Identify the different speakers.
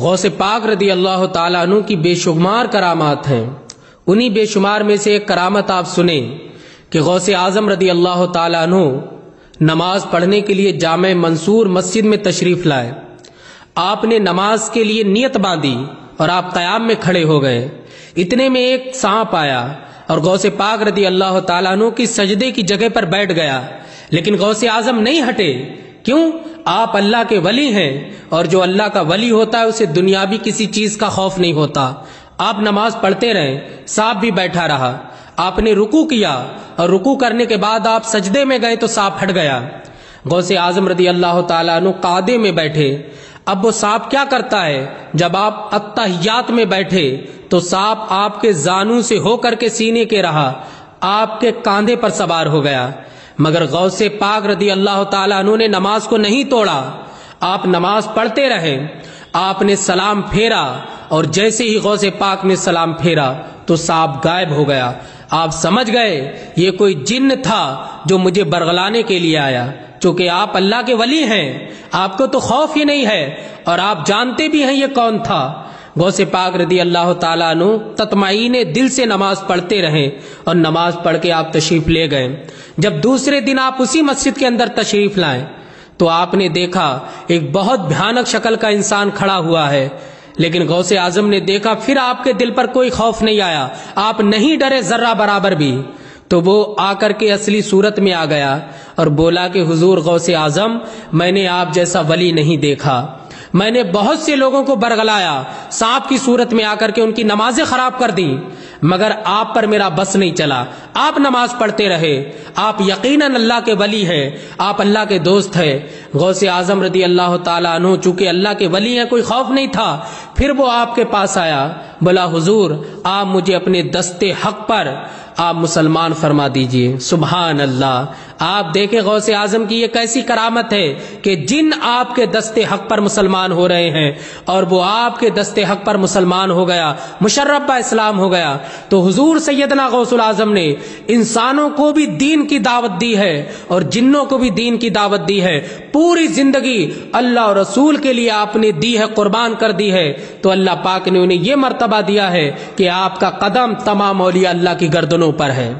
Speaker 1: غوث پاک رضی اللہ تعالیٰ عنہ کی بے شمار کرامات ہیں. انہی بے شمار میں سے ایک کرامت آپ سنیں کہ غوث اعظم رضی اللہ تعالیٰ عنہ نماز پڑھنے کے لیے جامع منصور مسجد میں تشریف لائے. آپ نے نماز کے لیے نیت باندھی اور آپ قیام میں کھڑے ہو گئے. اتنے میں ایک سانپ آیا اور غوث پاک رضی اللہ تعالیٰ عنہ کی سجدے کی جگہ پر بیٹھ گیا، لیکن غوث اعظم نہیں ہٹے. کیوں؟ آپ اللہ کے ولی ہیں، اور جو اللہ کا ولی ہوتا ہے اسے دنیاوی کسی چیز کا خوف نہیں ہوتا. آپ نماز پڑھتے رہے، سانپ بھی بیٹھا رہا. آپ نے رکوع کیا اور رکوع کرنے کے بعد آپ سجدے میں گئے تو سانپ ہٹ گیا. غوث اعظم رضی اللہ تعالیٰ عنہ قعدے میں بیٹھے. اب وہ سانپ کیا کرتا ہے؟ جب آپ اتحیات میں بیٹھے تو سانپ آپ کے زانوں سے ہو کر کے سینے کے رہا، آپ کے کاندھے پر سوار ہو گیا. مگر غوث پاک رضی اللہ تعالیٰ عنہ نے نماز کو نہیں توڑا. آپ نماز پڑھتے رہے. آپ نے سلام پھیرا اور جیسے ہی غوث پاک نے سلام پھیرا تو سانپ غائب ہو گیا. آپ سمجھ گئے یہ کوئی جن تھا جو مجھے برگلانے کے لیے آیا. چونکہ آپ اللہ کے ولی ہیں، آپ کو تو خوف ہی نہیں ہے، اور آپ جانتے بھی ہیں یہ کون تھا. غوث پاک رضی اللہ تعالیٰ عنہ تطمئین دل سے نماز پڑھتے رہے اور نماز پڑھ کے آپ تشریف لے گئے. جب دوسرے دن آپ اسی مسجد کے اندر تشریف لائیں تو آپ نے دیکھا ایک بہت بھیانک شکل کا انسان کھڑا ہوا ہے. لیکن غوث اعظم نے دیکھا، پھر آپ کے دل پر کوئی خوف نہیں آیا، آپ نہیں ڈرے ذرہ برابر بھی. تو وہ آ کر کے اصلی صورت میں آ گیا اور بولا کہ حضور غوث اعظم، میں نے آپ جیسا ولی نہیں دیکھا. میں نے بہت سے لوگوں کو برگلایا، سانپ کی صورت میں آ کر کے ان کی نمازیں خراب کر دی، مگر آپ پر میرا بس نہیں چلا. آپ نماز پڑھتے رہے. آپ یقیناً اللہ کے ولی ہیں، آپ اللہ کے دوست ہیں. غوث اعظم رضی اللہ تعالیٰ عنہ چونکہ اللہ کے ولی ہیں، کوئی خوف نہیں تھا. پھر وہ آپ کے پاس آیا، بولا حضور آپ مجھے اپنے دستے حق پر آپ مسلمان فرما دیجئے. سبحان اللہ. آپ دیکھیں غوث اعظم کی یہ کیسی کرامت ہے کہ جن آپ کے دستے حق پر مسلمان ہو رہے ہیں اور وہ آپ کے دستے حق پر مسلمان ہو گیا، مشرف با اسلام ہو گیا. تو حضور سیدنا غوث الاعظم نے انسانوں کو بھی دین کی دعوت دی ہے اور جنوں کو بھی دین کی دعوت دی ہے. پوری زندگی اللہ اور رسول کے لیے آپ نے دی ہے، قربان کر دی ہے. تو اللہ پاک نے انہیں یہ مرتبہ دیا ہے کہ آپ کا قدم تمام اولیاء اللہ کی گردنوں پر ہے.